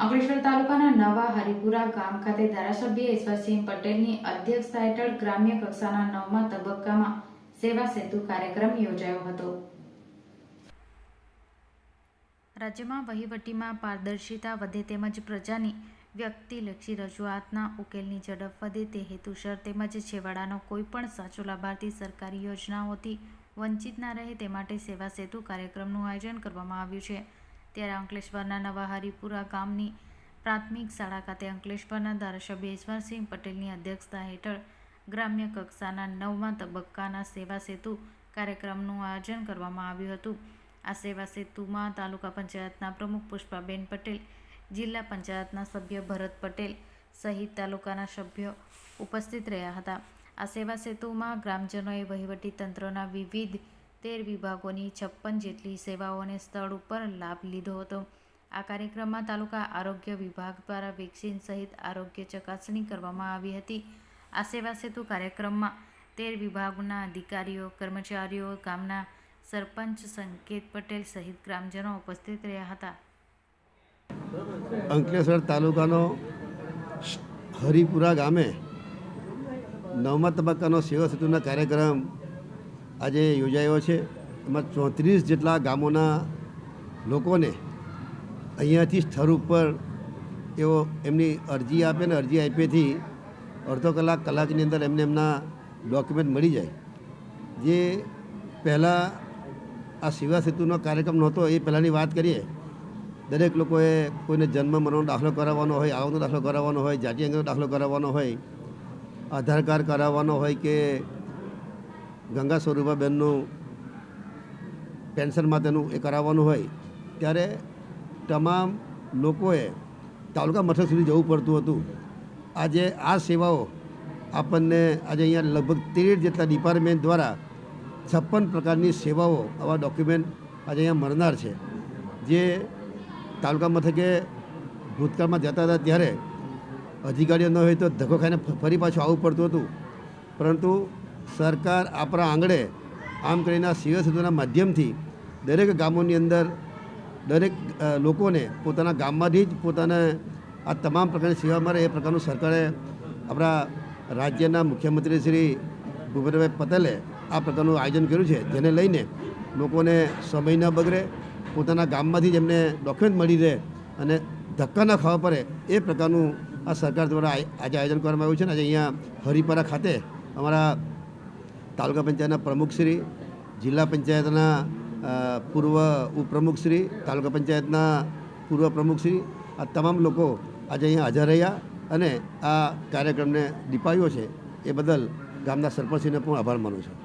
અંકલેશ્વર તાલુકાના નવા હરિપુરા ગામ ખાતે ધારાસભ્ય ઈશ્વરસિંહ પટેલની અધ્યક્ષતા હેઠળ ગ્રામ્ય કક્ષાના 9મા તબક્કામાં સેવા સેતુ કાર્યક્રમ યોજાયો હતો। રાજ્યમાં વહીવટીમાં પારદર્શિતા વધે તેમજ પ્રજાની વ્યક્તિલક્ષી રજૂઆતના ઉકેલની ઝડપ વધે તે હેતુસર તેમજ છેવાડાનો કોઈપણ સાચો લાભાર્થી સરકારી યોજનાઓથી વંચિત ના રહે તે માટે સેવા સેતુ કાર્યક્રમનું આયોજન કરવામાં આવ્યું છે। ત્યારે અંકલેશ્વરના નવા હરિપુરા ગામની પ્રાથમિક શાળા ખાતે અંકલેશ્વરના ધારાસભ્ય ઈશ્વરસિંહ પટેલની અધ્યક્ષતા હેઠળ ગ્રામ્ય કક્ષાના 9મા તબક્કાના સેવા સેતુ કાર્યક્રમનું આયોજન કરવામાં આવ્યું હતું। આ સેવા સેતુમાં તાલુકા પંચાયતના પ્રમુખ પુષ્પાબેન પટેલ, જિલ્લા પંચાયતના સભ્ય ભરત પટેલ સહિત તાલુકાના સભ્યો ઉપસ્થિત રહ્યા હતા। આ સેવા સેતુમાં ગ્રામજનોએ વહીવટી તંત્રના વિવિધ 13 વિભાગોની 56 જેટલી સેવાઓને સ્થળ ઉપર લાભ લીધો હતો। આ કાર્યક્રમમાં તાલુકા આરોગ્ય વિભાગ દ્વારા વેક્સિન સહિત આરોગ્ય ચકાસણી કરવામાં આવી હતી। આ સેવા સેતુ કાર્યક્રમમાં 13 વિભાગના અધિકારીઓ, કર્મચારીઓ, ગામના સરપંચ સંકેત પટેલ સહિત ગ્રામજનો ઉપસ્થિત રહ્યા હતા। અંકલેશ્વર તાલુકાનો હરિપુરા ગામે 9મા તબક્કાનો સેવા સેતુના કાર્યક્રમ આજે યોજાયો છે। એમાં 34 જેટલા ગામોના લોકોને અહીંયાથી સ્થળ ઉપર એવો એમની અરજી આપે ને અરજી આપ્યાથી અડધો કલાકની અંદર એમને એમના ડોક્યુમેન્ટ મળી જાય। જે પહેલાં આ સેવા સેતુનો કાર્યક્રમ નહોતો એ પહેલાંની વાત કરીએ, દરેક લોકોએ કોઈને જન્મ મરણનો દાખલો કરાવવાનો હોય, આવકનો દાખલો કરાવવાનો હોય, જાતિ અંગેનો દાખલો કરાવવાનો હોય, આધાર કાર્ડ કરાવવાનો હોય કે ગંગા સ્વરૂપાબેનનું પેન્શન માટેનું એ કરાવવાનું હોય, ત્યારે તમામ લોકોએ તાલુકા મથક સુધી જવું પડતું હતું। આજે આ સેવાઓ આપણને આજે અહીંયા લગભગ 13 જેટલા ડિપાર્ટમેન્ટ દ્વારા 56 પ્રકારની સેવાઓ આવા ડોક્યુમેન્ટ આજે અહીંયા મળનાર છે। જે તાલુકા મથકે ભૂતકાળમાં જતા હતા ત્યારે અધિકારીઓ ન હોય તો ધક્કો ખાઈને ફરી પાછું આવવું પડતું હતું, પરંતુ સરકાર આપણા આંગણે આમ કરીને સેવા સેતુના માધ્યમથી દરેક ગામોની અંદર દરેક લોકોને પોતાના ગામમાંથી જ પોતાને આ તમામ પ્રકારની સેવા મળે એ પ્રકારનું સરકારે આપણા રાજ્યના મુખ્યમંત્રી શ્રી ભૂપેન્દ્રભાઈ પટેલે આ પ્રકારનું આયોજન કર્યું છે, જેને લઈને લોકોને સમય ન બગડે, પોતાના ગામમાંથી જ એમને ડોક્યુમેન્ટ મળી રહે અને ધક્કા ન ખાવા પડે એ પ્રકારનું આ સરકાર દ્વારા આજે આયોજન કરવામાં આવ્યું છે। ને આજે અહીંયા હરિપુરા ખાતે અમારા તાલુકા પંચાયતના પ્રમુખશ્રી, જિલ્લા પંચાયતના પૂર્વ ઉપપ્રમુખશ્રી, તાલુકા પંચાયતના પૂર્વ પ્રમુખશ્રી, આ તમામ લોકો આજે અહીંયા હાજર રહ્યા અને આ કાર્યક્રમને દીપાવ્યો છે। એ બદલ ગામના સરપંચશ્રીને પણ આભાર માનું છું।